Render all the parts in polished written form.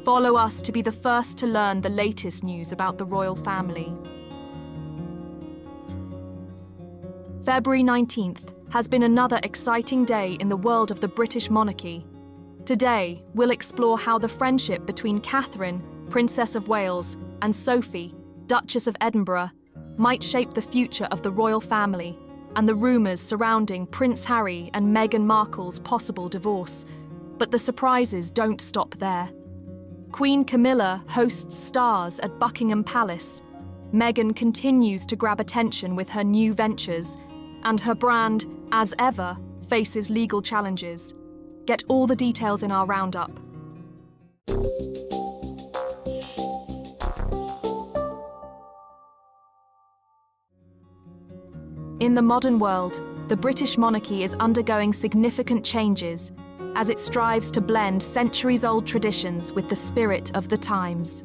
Follow us to be the first to learn the latest news about the royal family. February 19th has been another exciting day in the world of the British monarchy. Today, we'll explore how the friendship between Catherine, Princess of Wales, and Sophie, Duchess of Edinburgh, might shape the future of the royal family, and the rumours surrounding Prince Harry and Meghan Markle's possible divorce. But the surprises don't stop there. Queen Camilla hosts stars at Buckingham Palace. Meghan continues to grab attention with her new ventures, and her brand, as ever, faces legal challenges. Get all the details in our roundup. In the modern world, the British monarchy is undergoing significant changes as it strives to blend centuries-old traditions with the spirit of the times.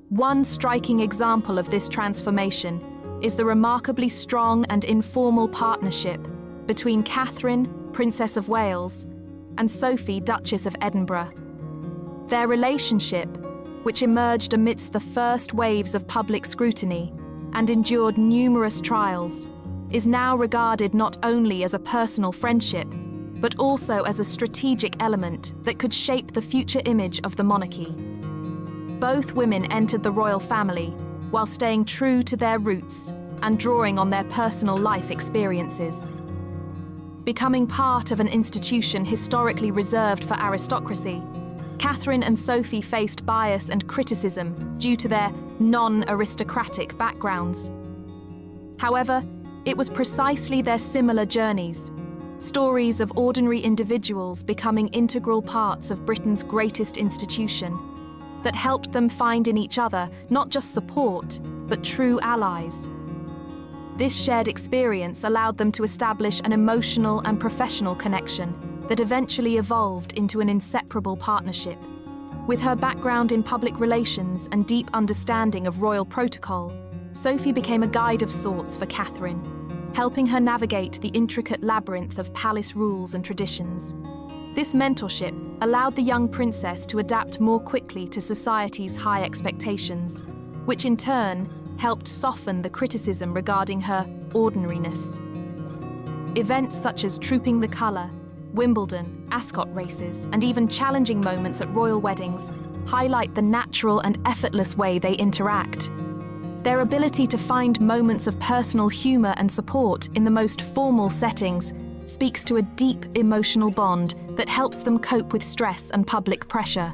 One striking example of this transformation is the remarkably strong and informal partnership between Catherine, Princess of Wales, and Sophie, Duchess of Edinburgh. Their relationship, which emerged amidst the first waves of public scrutiny and endured numerous trials, is now regarded not only as a personal friendship, but also as a strategic element that could shape the future image of the monarchy. Both women entered the royal family while staying true to their roots and drawing on their personal life experiences. Becoming part of an institution historically reserved for aristocracy, Catherine and Sophie faced bias and criticism due to their non-aristocratic backgrounds. However, it was precisely their similar journeys, stories of ordinary individuals becoming integral parts of Britain's greatest institution, that helped them find in each other not just support, but true allies. This shared experience allowed them to establish an emotional and professional connection that eventually evolved into an inseparable partnership. With her background in public relations and deep understanding of royal protocol, Sophie became a guide of sorts for Catherine, helping her navigate the intricate labyrinth of palace rules and traditions. This mentorship allowed the young princess to adapt more quickly to society's high expectations, which in turn helped soften the criticism regarding her ordinariness. Events such as Trooping the Colour, Wimbledon, Ascot races, and even challenging moments at royal weddings highlight the natural and effortless way they interact. Their ability to find moments of personal humour and support in the most formal settings speaks to a deep emotional bond that helps them cope with stress and public pressure.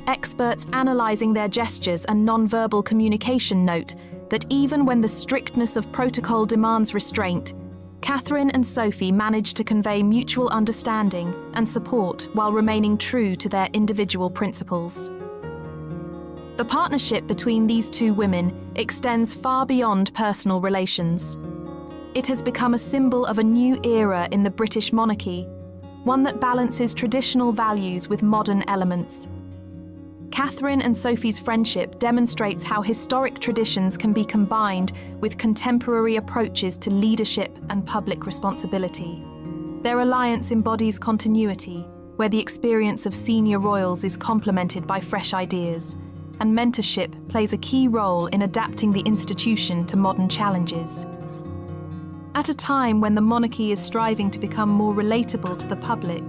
Experts analysing their gestures and non-verbal communication note that even when the strictness of protocol demands restraint, Catherine and Sophie managed to convey mutual understanding and support while remaining true to their individual principles. The partnership between these two women extends far beyond personal relations. It has become a symbol of a new era in the British monarchy, one that balances traditional values with modern elements. Catherine and Sophie's friendship demonstrates how historic traditions can be combined with contemporary approaches to leadership and public responsibility. Their alliance embodies continuity, where the experience of senior royals is complemented by fresh ideas, and mentorship plays a key role in adapting the institution to modern challenges. At a time when the monarchy is striving to become more relatable to the public,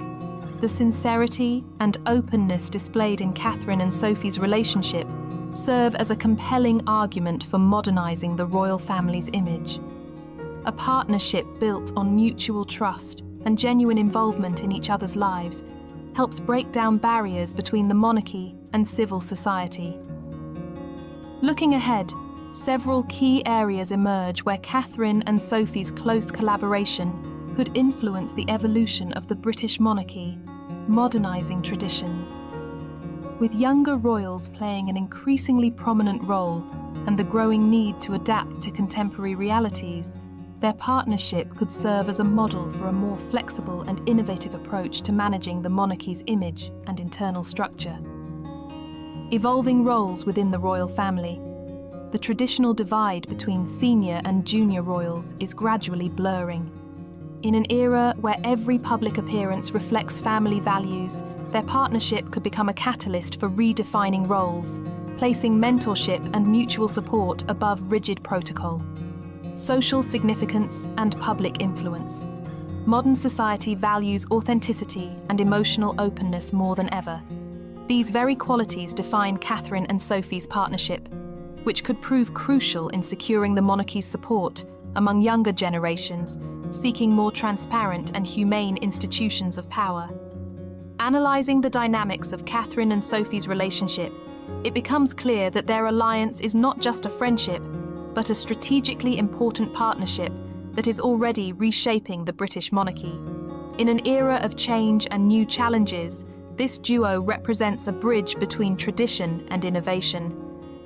the sincerity and openness displayed in Catherine and Sophie's relationship serve as a compelling argument for modernising the royal family's image. A partnership built on mutual trust and genuine involvement in each other's lives helps break down barriers between the monarchy and civil society. Looking ahead, several key areas emerge where Catherine and Sophie's close collaboration could influence the evolution of the British monarchy, modernising traditions. With younger royals playing an increasingly prominent role and the growing need to adapt to contemporary realities, their partnership could serve as a model for a more flexible and innovative approach to managing the monarchy's image and internal structure. Evolving roles within the royal family. The traditional divide between senior and junior royals is gradually blurring. In an era where every public appearance reflects family values, Their partnership could become a catalyst for redefining roles, placing mentorship and mutual support above rigid protocol. Social significance and public influence. Modern society values authenticity and emotional openness more than ever. These very qualities define Catherine and Sophie's partnership, which could prove crucial in securing the monarchy's support among younger generations seeking more transparent and humane institutions of power. Analysing the dynamics of Catherine and Sophie's relationship, it becomes clear that their alliance is not just a friendship, but a strategically important partnership that is already reshaping the British monarchy. In an era of change and new challenges, this duo represents a bridge between tradition and innovation,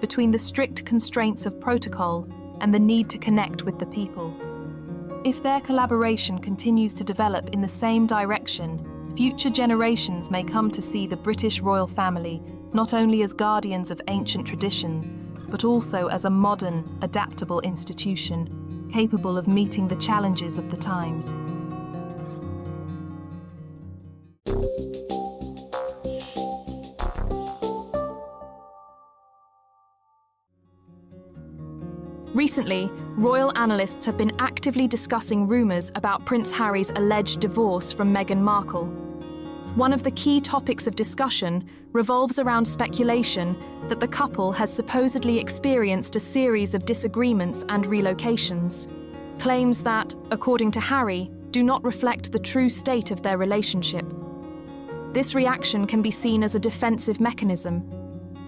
between the strict constraints of protocol and the need to connect with the people. If their collaboration continues to develop in the same direction, future generations may come to see the British royal family not only as guardians of ancient traditions, but also as a modern, adaptable institution, capable of meeting the challenges of the times. Recently, royal analysts have been actively discussing rumours about Prince Harry's alleged divorce from Meghan Markle. One of the key topics of discussion revolves around speculation that the couple has supposedly experienced a series of disagreements and relocations. Claims that, according to Harry, do not reflect the true state of their relationship. This reaction can be seen as a defensive mechanism.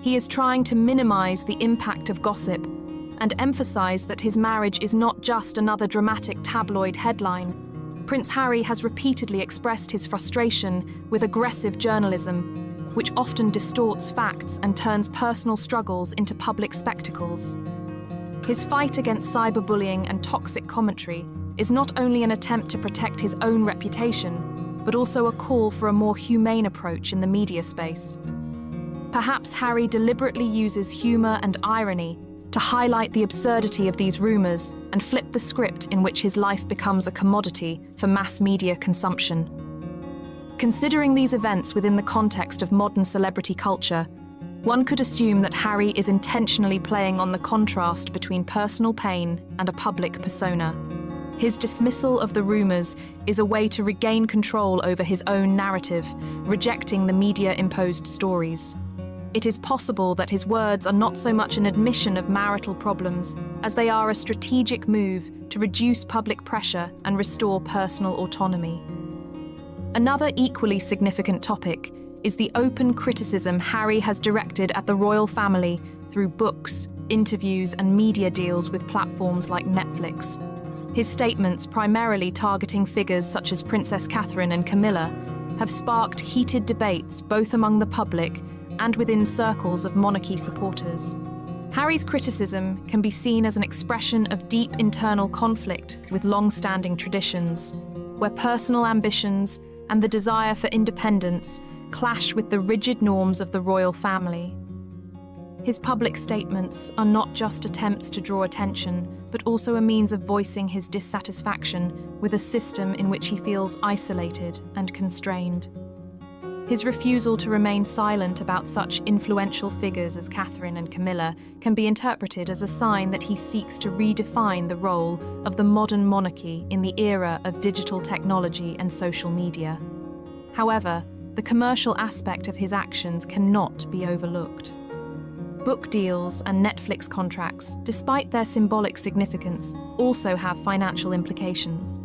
He is trying to minimise the impact of gossip and emphasise that his marriage is not just another dramatic tabloid headline. Prince Harry has repeatedly expressed his frustration with aggressive journalism, which often distorts facts and turns personal struggles into public spectacles. His fight against cyberbullying and toxic commentary is not only an attempt to protect his own reputation, but also a call for a more humane approach in the media space. Perhaps Harry deliberately uses humour and irony to highlight the absurdity of these rumours and flip the script in which his life becomes a commodity for mass media consumption. Considering these events within the context of modern celebrity culture, one could assume that Harry is intentionally playing on the contrast between personal pain and a public persona. His dismissal of the rumours is a way to regain control over his own narrative, rejecting the media-imposed stories. It is possible that his words are not so much an admission of marital problems as they are a strategic move to reduce public pressure and restore personal autonomy. Another equally significant topic is the open criticism Harry has directed at the royal family through books, interviews, and media deals with platforms like Netflix. His statements, primarily targeting figures such as Princess Catherine and Camilla, have sparked heated debates both among the public and within circles of monarchy supporters. Harry's criticism can be seen as an expression of deep internal conflict with long-standing traditions, where personal ambitions and the desire for independence clash with the rigid norms of the royal family. His public statements are not just attempts to draw attention, but also a means of voicing his dissatisfaction with a system in which he feels isolated and constrained. His refusal to remain silent about such influential figures as Catherine and Camilla can be interpreted as a sign that he seeks to redefine the role of the modern monarchy in the era of digital technology and social media. However, the commercial aspect of his actions cannot be overlooked. Book deals and Netflix contracts, despite their symbolic significance, also have financial implications.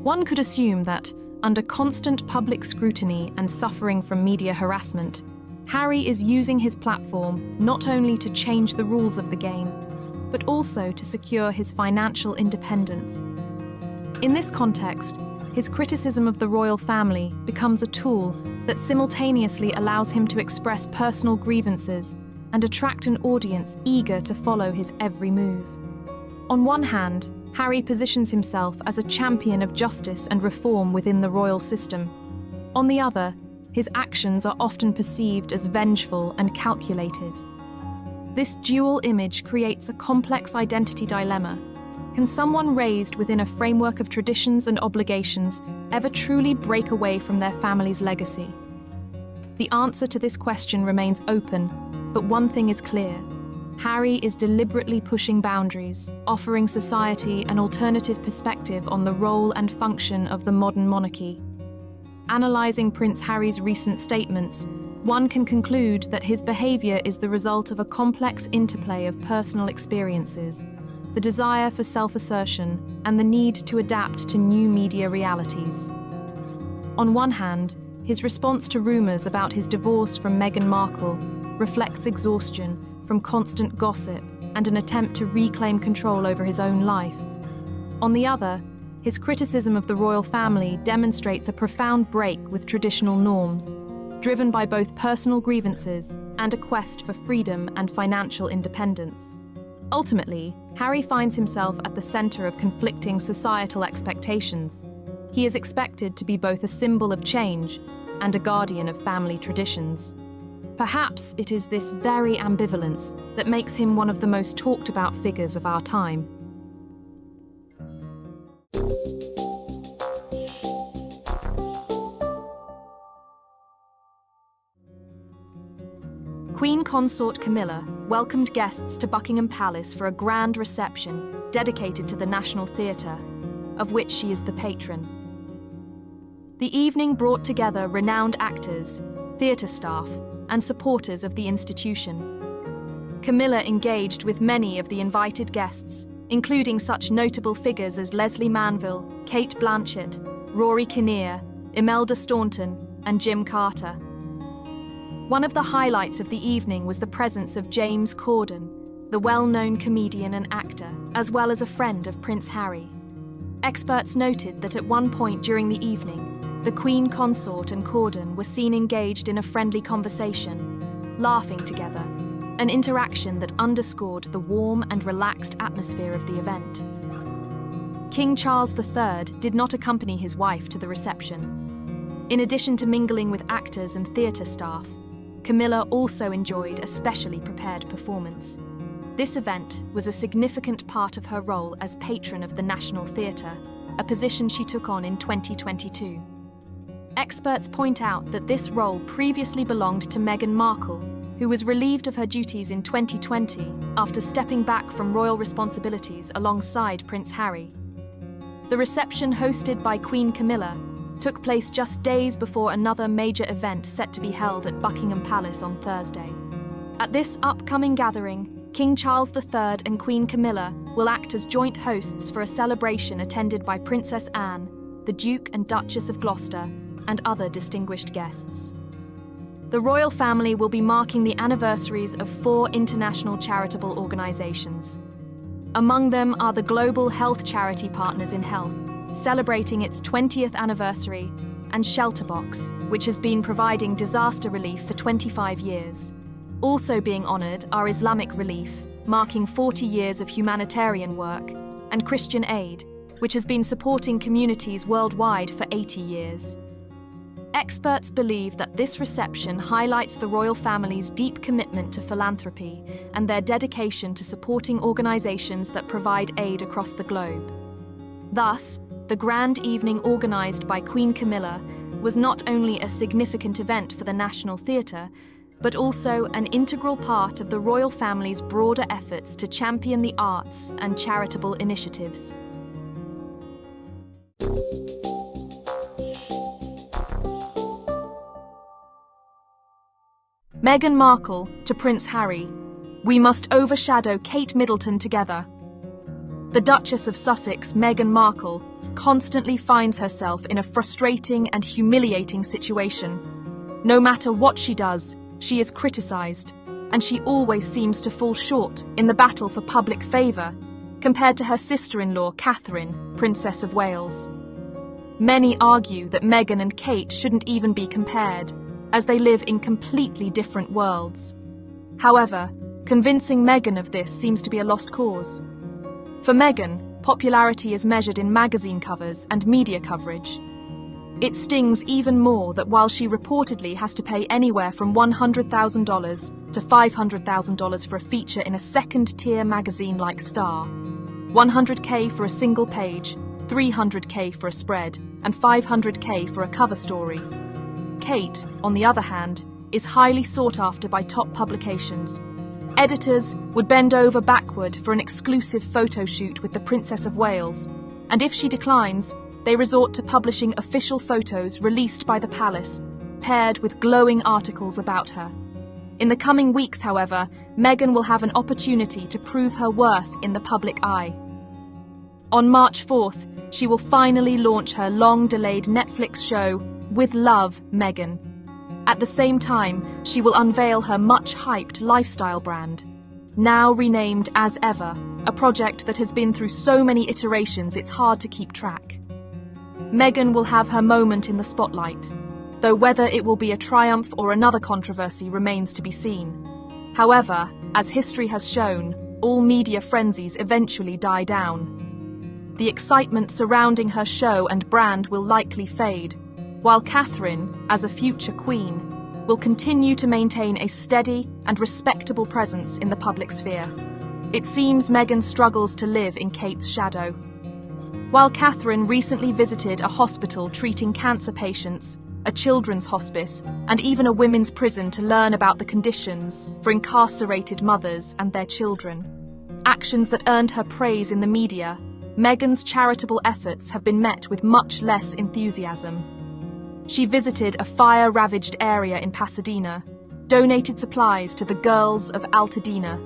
One could assume that, under constant public scrutiny and suffering from media harassment, Harry is using his platform not only to change the rules of the game, but also to secure his financial independence. In this context, his criticism of the royal family becomes a tool that simultaneously allows him to express personal grievances and attract an audience eager to follow his every move. On one hand, Harry positions himself as a champion of justice and reform within the royal system. On the other, his actions are often perceived as vengeful and calculated. This dual image creates a complex identity dilemma. Can someone raised within a framework of traditions and obligations ever truly break away from their family's legacy? The answer to this question remains open, but one thing is clear. Harry is deliberately pushing boundaries, offering society an alternative perspective on the role and function of the modern monarchy. Analysing Prince Harry's recent statements, one can conclude that his behaviour is the result of a complex interplay of personal experiences, the desire for self-assertion, and the need to adapt to new media realities. On one hand, his response to rumours about his divorce from Meghan Markle reflects exhaustion from constant gossip and an attempt to reclaim control over his own life. On the other, his criticism of the royal family demonstrates a profound break with traditional norms, driven by both personal grievances and a quest for freedom and financial independence. Ultimately, Harry finds himself at the centre of conflicting societal expectations. He is expected to be both a symbol of change and a guardian of family traditions. Perhaps it is this very ambivalence that makes him one of the most talked about figures of our time. Queen Consort Camilla welcomed guests to Buckingham Palace for a grand reception dedicated to the National Theatre, of which she is the patron. The evening brought together renowned actors, theatre staff, and supporters of the institution. Camilla engaged with many of the invited guests, including such notable figures as Leslie Manville, Kate Blanchett, Rory Kinnear, Imelda Staunton, and Jim Carter. One of the highlights of the evening was the presence of James Corden, the well-known comedian and actor, as well as a friend of Prince Harry. Experts noted that at one point during the evening, the Queen Consort and Corden were seen engaged in a friendly conversation, laughing together, an interaction that underscored the warm and relaxed atmosphere of the event. King Charles III did not accompany his wife to the reception. In addition to mingling with actors and theatre staff, Camilla also enjoyed a specially prepared performance. This event was a significant part of her role as patron of the National Theatre, a position she took on in 2022. Experts point out that this role previously belonged to Meghan Markle, who was relieved of her duties in 2020 after stepping back from royal responsibilities alongside Prince Harry. The reception hosted by Queen Camilla took place just days before another major event set to be held at Buckingham Palace on Thursday. At this upcoming gathering, King Charles III and Queen Camilla will act as joint hosts for a celebration attended by Princess Anne, the Duke and Duchess of Gloucester, and other distinguished guests. The royal family will be marking the anniversaries of 4 international charitable organisations. Among them are the global health charity Partners in Health, celebrating its 20th anniversary, and Shelterbox, which has been providing disaster relief for 25 years. Also being honoured are Islamic Relief, marking 40 years of humanitarian work, and Christian Aid, which has been supporting communities worldwide for 80 years. Experts believe that this reception highlights the royal family's deep commitment to philanthropy and their dedication to supporting organisations that provide aid across the globe. Thus, the grand evening organised by Queen Camilla was not only a significant event for the National Theatre, but also an integral part of the royal family's broader efforts to champion the arts and charitable initiatives. Meghan Markle to Prince Harry: "We must overshadow Kate Middleton together." The Duchess of Sussex, Meghan Markle, constantly finds herself in a frustrating and humiliating situation. No matter what she does, she is criticised, and she always seems to fall short in the battle for public favour, compared to her sister-in-law Catherine, Princess of Wales. Many argue that Meghan and Kate shouldn't even be compared, as they live in completely different worlds. However, convincing Meghan of this seems to be a lost cause. For Meghan, popularity is measured in magazine covers and media coverage. It stings even more that while she reportedly has to pay anywhere from $100,000 to $500,000 for a feature in a second-tier magazine like Star, $100K for a single page, $300K for a spread, and $500K for a cover story, Kate, on the other hand, is highly sought after by top publications. Editors would bend over backward for an exclusive photo shoot with the Princess of Wales, and if she declines, they resort to publishing official photos released by the palace, paired with glowing articles about her. In the coming weeks, however, Meghan will have an opportunity to prove her worth in the public eye. On March 4th, she will finally launch her long-delayed Netflix show, With Love, Meghan. At the same time, she will unveil her much-hyped lifestyle brand, now renamed As Ever, a project that has been through so many iterations it's hard to keep track. Meghan will have her moment in the spotlight, though whether it will be a triumph or another controversy remains to be seen. However, as history has shown, all media frenzies eventually die down. The excitement surrounding her show and brand will likely fade, while Catherine, as a future queen, will continue to maintain a steady and respectable presence in the public sphere. It seems Meghan struggles to live in Kate's shadow. While Catherine recently visited a hospital treating cancer patients, a children's hospice, and even a women's prison to learn about the conditions for incarcerated mothers and their children, actions that earned her praise in the media, Meghan's charitable efforts have been met with much less enthusiasm. She visited a fire-ravaged area in Pasadena, donated supplies to the girls of Altadena,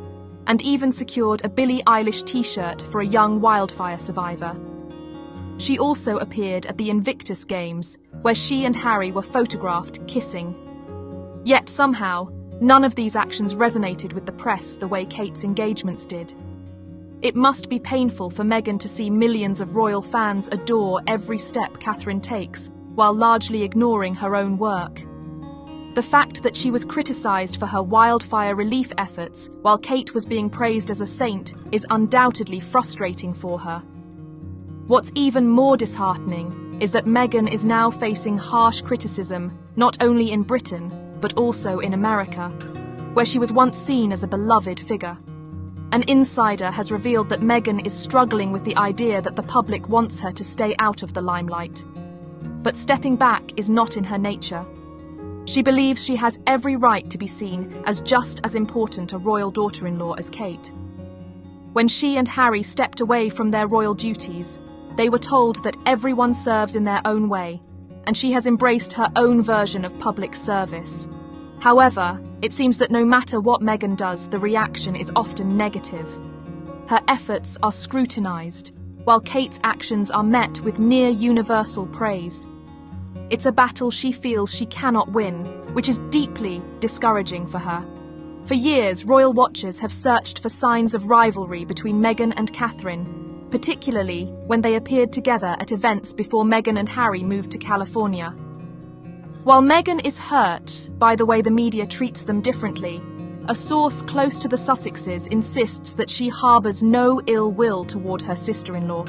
and even secured a Billie Eilish t-shirt for a young wildfire survivor. She also appeared at the Invictus Games, where she and Harry were photographed kissing. Yet somehow, none of these actions resonated with the press the way Kate's engagements did. It must be painful for Meghan to see millions of royal fans adore every step Catherine takes, while largely ignoring her own work. The fact that she was criticised for her wildfire relief efforts while Kate was being praised as a saint is undoubtedly frustrating for her. What's even more disheartening is that Meghan is now facing harsh criticism not only in Britain, but also in America, where she was once seen as a beloved figure. An insider has revealed that Meghan is struggling with the idea that the public wants her to stay out of the limelight. But stepping back is not in her nature. She believes she has every right to be seen as just as important a royal daughter-in-law as Kate. When she and Harry stepped away from their royal duties, they were told that everyone serves in their own way, and she has embraced her own version of public service. However, it seems that no matter what Meghan does, the reaction is often negative. Her efforts are scrutinized, while Kate's actions are met with near-universal praise. It's a battle she feels she cannot win, which is deeply discouraging for her. For years, royal watchers have searched for signs of rivalry between Meghan and Catherine, particularly when they appeared together at events before Meghan and Harry moved to California. While Meghan is hurt by the way the media treats them differently, a source close to the Sussexes insists that she harbours no ill will toward her sister-in-law.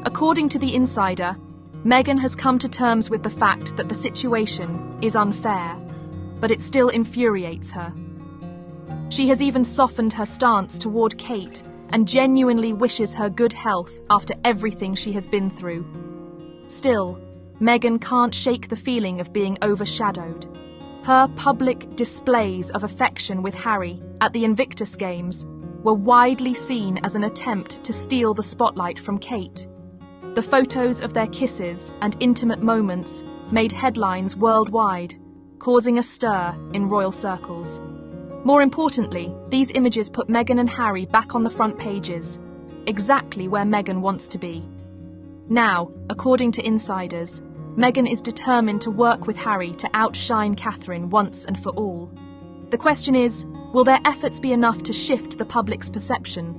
According to the insider, Meghan has come to terms with the fact that the situation is unfair, but it still infuriates her. She has even softened her stance toward Kate and genuinely wishes her good health after everything she has been through. Still, Meghan can't shake the feeling of being overshadowed. Her public displays of affection with Harry at the Invictus Games were widely seen as an attempt to steal the spotlight from Kate. The photos of their kisses and intimate moments made headlines worldwide, causing a stir in royal circles. More importantly, these images put Meghan and Harry back on the front pages, exactly where Meghan wants to be. Now, according to insiders, Meghan is determined to work with Harry to outshine Catherine once and for all. The question is, will their efforts be enough to shift the public's perception?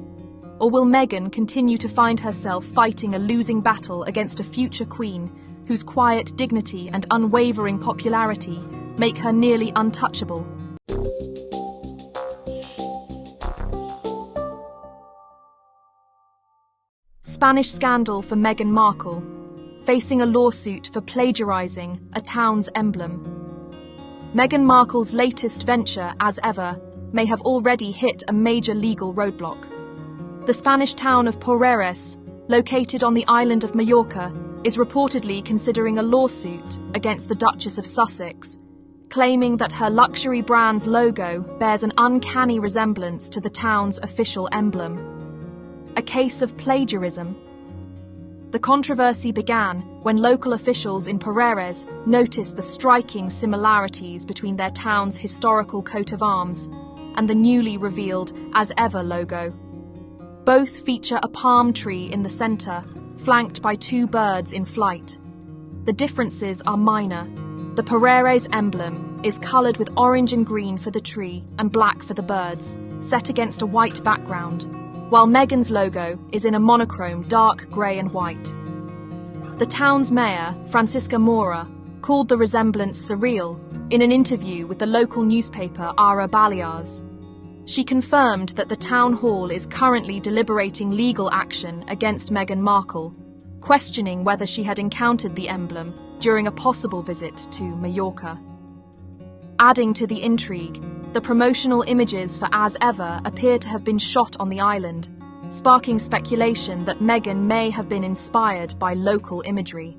Or will Meghan continue to find herself fighting a losing battle against a future queen whose quiet dignity and unwavering popularity make her nearly untouchable? Spanish scandal for Meghan Markle, facing a lawsuit for plagiarizing a town's emblem. Meghan Markle's latest venture, As Ever, may have already hit a major legal roadblock. The Spanish town of Porreres, located on the island of Mallorca, is reportedly considering a lawsuit against the Duchess of Sussex, claiming that her luxury brand's logo bears an uncanny resemblance to the town's official emblem. A case of plagiarism? The controversy began when local officials in Pererez noticed the striking similarities between their town's historical coat of arms and the newly revealed As Ever logo. Both feature a palm tree in the center, flanked by two birds in flight. The differences are minor. The Pererez emblem is colored with orange and green for the tree and black for the birds, set against a white background, while Meghan's logo is in a monochrome dark grey and white. The town's mayor, Francisca Mora, called the resemblance surreal in an interview with the local newspaper Ara Balears. She confirmed that the town hall is currently deliberating legal action against Meghan Markle, questioning whether she had encountered the emblem during a possible visit to Mallorca. Adding to the intrigue, the promotional images for As Ever appear to have been shot on the island, sparking speculation that Meghan may have been inspired by local imagery.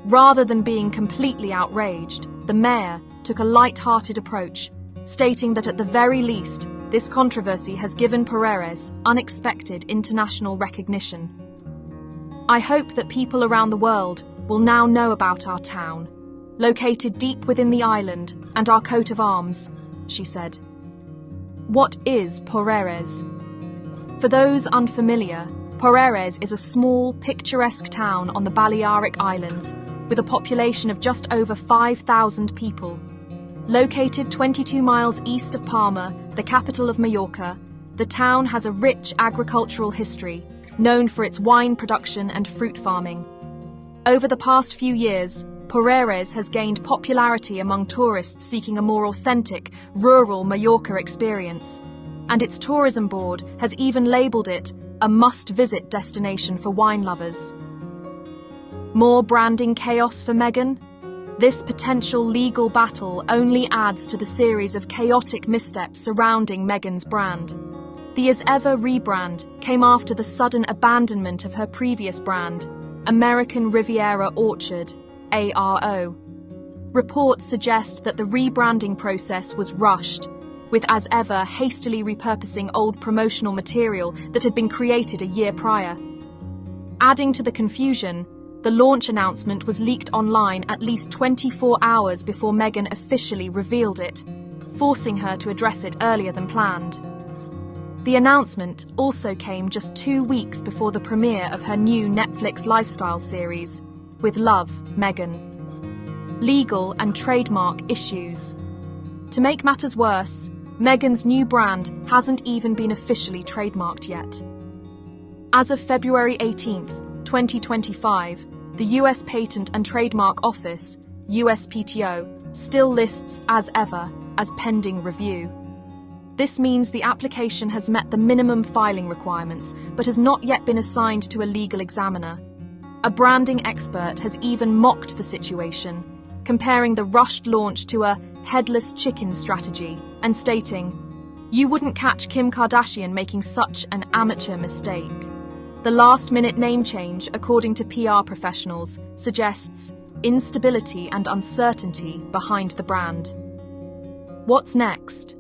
Rather than being completely outraged, the mayor took a light-hearted approach, stating that at the very least, this controversy has given Pererez unexpected international recognition. I hope that people around the world will now know about our town, located deep within the island, and our coat of arms, she said. What is Pererez? For those unfamiliar, Pererez is a small, picturesque town on the Balearic Islands with a population of just over 5,000 people. Located 22 miles east of Palma, the capital of Mallorca, the town has a rich agricultural history, known for its wine production and fruit farming. Over the past few years, Pererez has gained popularity among tourists seeking a more authentic, rural Mallorca experience, and its tourism board has even labelled it a must-visit destination for wine lovers. More branding chaos for Meghan? This potential legal battle only adds to the series of chaotic missteps surrounding Meghan's brand. The As Ever rebrand came after the sudden abandonment of her previous brand, American Riviera Orchard, ARO. Reports suggest that the rebranding process was rushed, with As Ever hastily repurposing old promotional material that had been created a year prior. Adding to the confusion, the launch announcement was leaked online at least 24 hours before Meghan officially revealed it, forcing her to address it earlier than planned. The announcement also came just 2 weeks before the premiere of her new Netflix lifestyle series, With Love, Meghan. Legal and trademark issues. To make matters worse, Meghan's new brand hasn't even been officially trademarked yet. As of February 18th, 2025, the US Patent and Trademark Office, USPTO, still lists As Ever as pending review. This means the application has met the minimum filing requirements, but has not yet been assigned to a legal examiner. A branding expert has even mocked the situation, comparing the rushed launch to a headless chicken strategy and stating, "You wouldn't catch Kim Kardashian making such an amateur mistake." The last-minute name change, according to PR professionals, suggests instability and uncertainty behind the brand. What's next?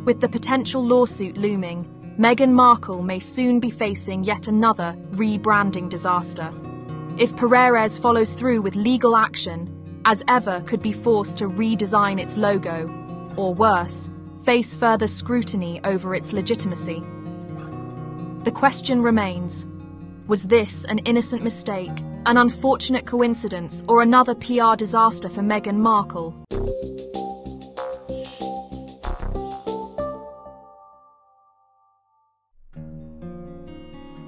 With the potential lawsuit looming, Meghan Markle may soon be facing yet another rebranding disaster. If Pererez follows through with legal action, As Ever could be forced to redesign its logo, or worse, face further scrutiny over its legitimacy. The question remains, was this an innocent mistake, an unfortunate coincidence, or another PR disaster for Meghan Markle?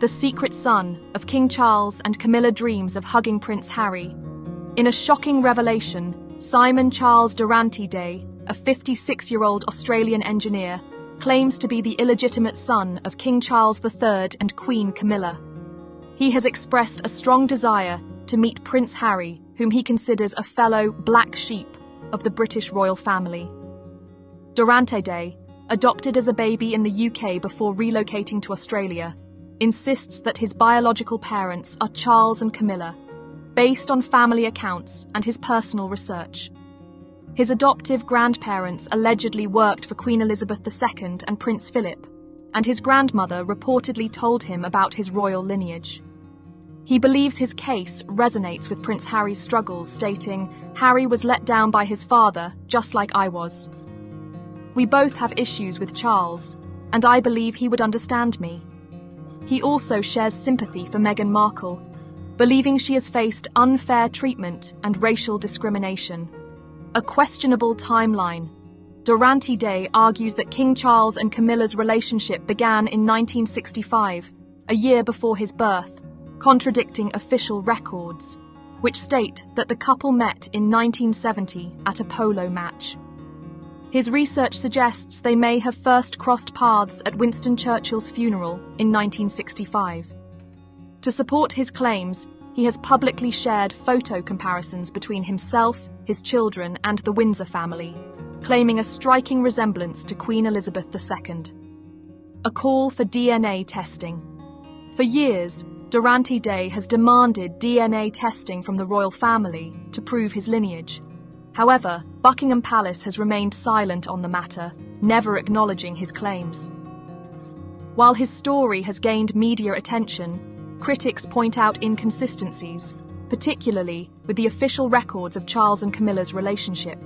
The secret son of King Charles and Camilla dreams of hugging Prince Harry. In a shocking revelation, Simon Charles Durante Day, a 56-year-old Australian engineer, claims to be the illegitimate son of King Charles III and Queen Camilla. He has expressed a strong desire to meet Prince Harry, whom he considers a fellow black sheep of the British royal family. Durante Day, adopted as a baby in the UK before relocating to Australia, insists that his biological parents are Charles and Camilla, based on family accounts and his personal research. His adoptive grandparents allegedly worked for Queen Elizabeth II and Prince Philip, and his grandmother reportedly told him about his royal lineage. He believes his case resonates with Prince Harry's struggles, stating, "Harry was let down by his father, just like I was. We both have issues with Charles, and I believe he would understand me." He also shares sympathy for Meghan Markle, believing she has faced unfair treatment and racial discrimination. A questionable timeline. Durante Day argues that King Charles and Camilla's relationship began in 1965, a year before his birth, contradicting official records, which state that the couple met in 1970 at a polo match. His research suggests they may have first crossed paths at Winston Churchill's funeral in 1965. To support his claims, he has publicly shared photo comparisons between himself, his children, and the Windsor family, claiming a striking resemblance to Queen Elizabeth II. A call for DNA testing. For years, Durante Day has demanded DNA testing from the royal family to prove his lineage. However, Buckingham Palace has remained silent on the matter, never acknowledging his claims. While his story has gained media attention, critics point out inconsistencies, particularly with the official records of Charles and Camilla's relationship.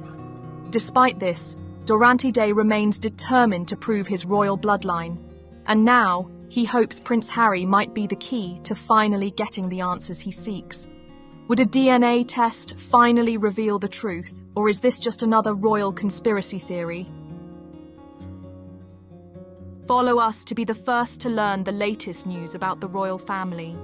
Despite this, Durante Day remains determined to prove his royal bloodline, and now he hopes Prince Harry might be the key to finally getting the answers he seeks. Would a DNA test finally reveal the truth, or is this just another royal conspiracy theory? Follow us to be the first to learn the latest news about the royal family.